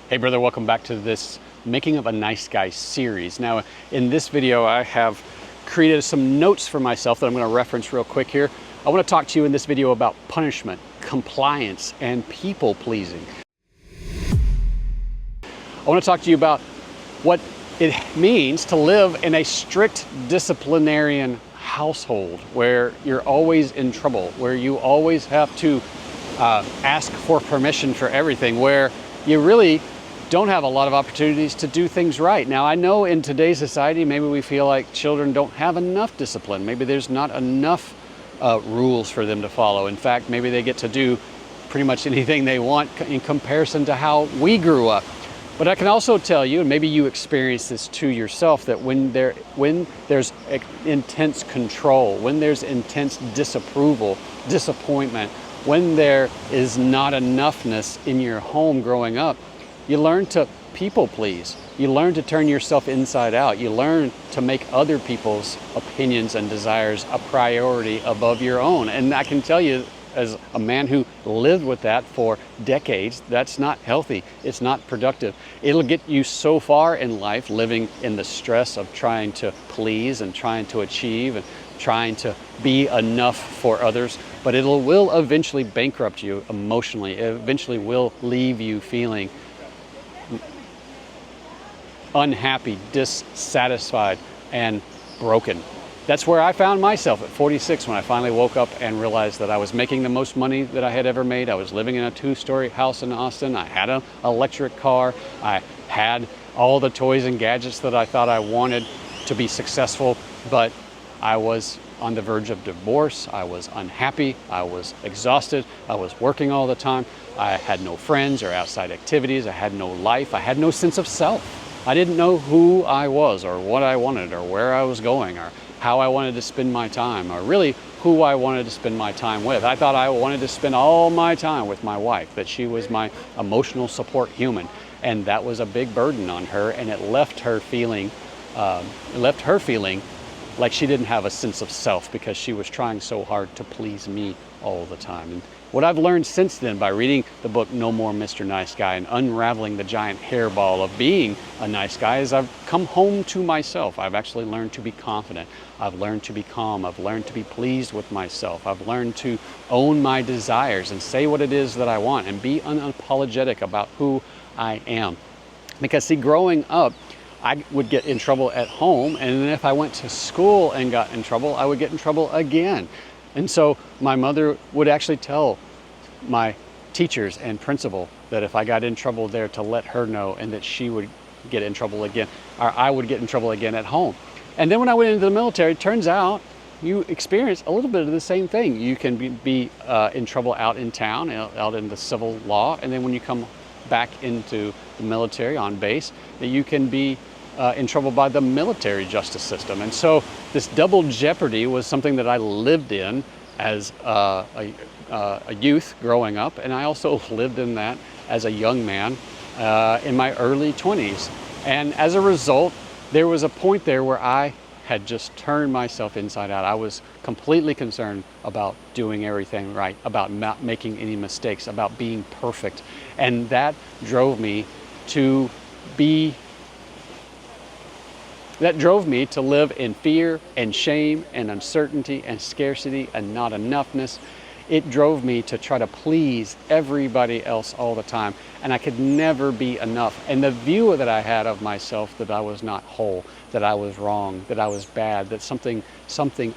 Hey brother, welcome back to this Making of a Nice Guy series. Now in this video I have created some notes for myself that I'm going to reference real quick here. I want to talk to you in this video about punishment, compliance, and people pleasing. I want to talk to you about what it means to live in a strict disciplinarian household where you're always in trouble, where you always have to ask for permission for everything, where you really don't have a lot of opportunities to do things right. Now, I know in today's society, maybe we feel like children don't have enough discipline. Maybe there's not enough rules for them to follow. In fact, maybe they get to do pretty much anything they want in comparison to how we grew up. But I can also tell you, and maybe you experience this to yourself, that when there's intense control, when there's intense disapproval, disappointment, when there is not enoughness in your home growing up, you learn to people please. You learn to turn yourself inside out. You learn to make other people's opinions and desires a priority above your own. And I can tell you, as a man who lived with that for decades, that's not healthy. It's not productive. It'll get you so far in life living in the stress of trying to please and trying to achieve and trying to be enough for others, but it will eventually bankrupt you emotionally. It eventually will leave you feeling unhappy, dissatisfied, and broken. That's where I found myself at 46 when I finally woke up and realized that I was making the most money that I had ever made. I was living in a 2-story house in Austin. I had an electric car. I had all the toys and gadgets that I thought I wanted to be successful, but I was on the verge of divorce. I was unhappy. I was exhausted. I was working all the time. I had no friends or outside activities. I had no life. I had no sense of self. I didn't know who I was or what I wanted or where I was going or how I wanted to spend my time or really who I wanted to spend my time with. I thought I wanted to spend all my time with my wife, that she was my emotional support human. And that was a big burden on her, and it left her feeling like she didn't have a sense of self because she was trying so hard to please me all the time. And what I've learned since then by reading the book No More Mr. Nice Guy and unraveling the giant hairball of being a nice guy is I've come home to myself. I've actually learned to be confident. I've learned to be calm. I've learned to be pleased with myself. I've learned to own my desires and say what it is that I want and be unapologetic about who I am. Because see, growing up, I would get in trouble at home, and then if I went to school and got in trouble, I would get in trouble again. And so my mother would actually tell my teachers and principal that if I got in trouble there to let her know, and that she would get in trouble again, or I would get in trouble again at home. And then when I went into the military, it turns out you experience a little bit of the same thing. You can be in trouble out in town, out in the civil law, and then when you come back into the military on base, that you can be in trouble by the military justice system. And so this double jeopardy was something that I lived in as a youth growing up, and I also lived in that as a young man in my early 20s. And as a result, there was a point there where I had just turned myself inside out. I was completely concerned about doing everything right, about not making any mistakes, about being perfect. And that drove me to live in fear and shame and uncertainty and scarcity and not enoughness. It drove me to try to please everybody else all the time, and I could never be enough. And the view that I had of myself, that I was not whole, that I was wrong, that I was bad, that something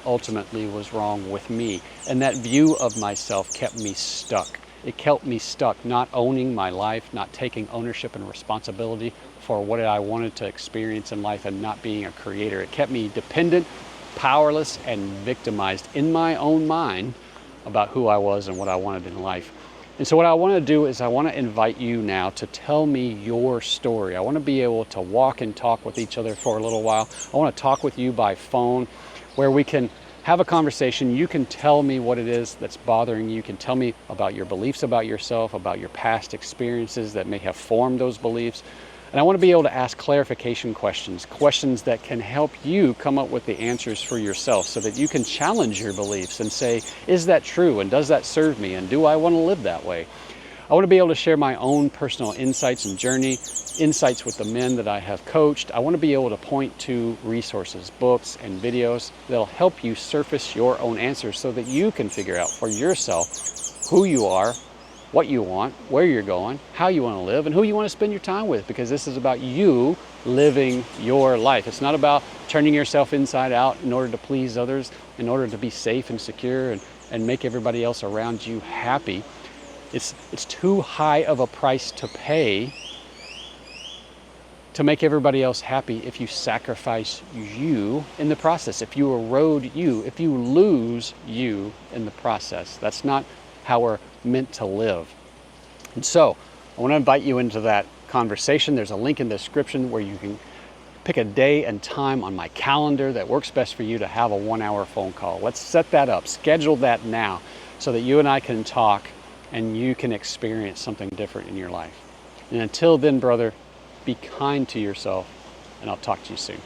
ultimately was wrong with me. And that view of myself kept me stuck. It kept me stuck, not owning my life, not taking ownership and responsibility for what I wanted to experience in life, and not being a creator. It kept me dependent, powerless, and victimized in my own mind about who I was and what I wanted in life. And so what I want to do is I want to invite you now to tell me your story. I want to be able to walk and talk with each other for a little while. I want to talk with you by phone where we can have a conversation. You can tell me what it is that's bothering you. You can tell me about your beliefs about yourself, about your past experiences that may have formed those beliefs. And I want to be able to ask clarification questions, questions that can help you come up with the answers for yourself so that you can challenge your beliefs and say, is that true? And does that serve me? And do I want to live that way? I want to be able to share my own personal insights and journey, insights with the men that I have coached. I want to be able to point to resources, books, and videos that'll help you surface your own answers so that you can figure out for yourself who you are, what you want, where you're going, how you want to live, and who you want to spend your time with, because this is about you living your life. It's not about turning yourself inside out in order to please others, in order to be safe and secure and make everybody else around you happy. It's too high of a price to pay to make everybody else happy if you sacrifice you in the process, if you erode you, if you lose you in the process. That's not how we're meant to live. And so I want to invite you into that conversation. There's a link in the description where you can pick a day and time on my calendar that works best for you to have a 1-hour phone call. Let's set that up, schedule that now so that you and I can talk and you can experience something different in your life. And until then, brother, be kind to yourself, and I'll talk to you soon.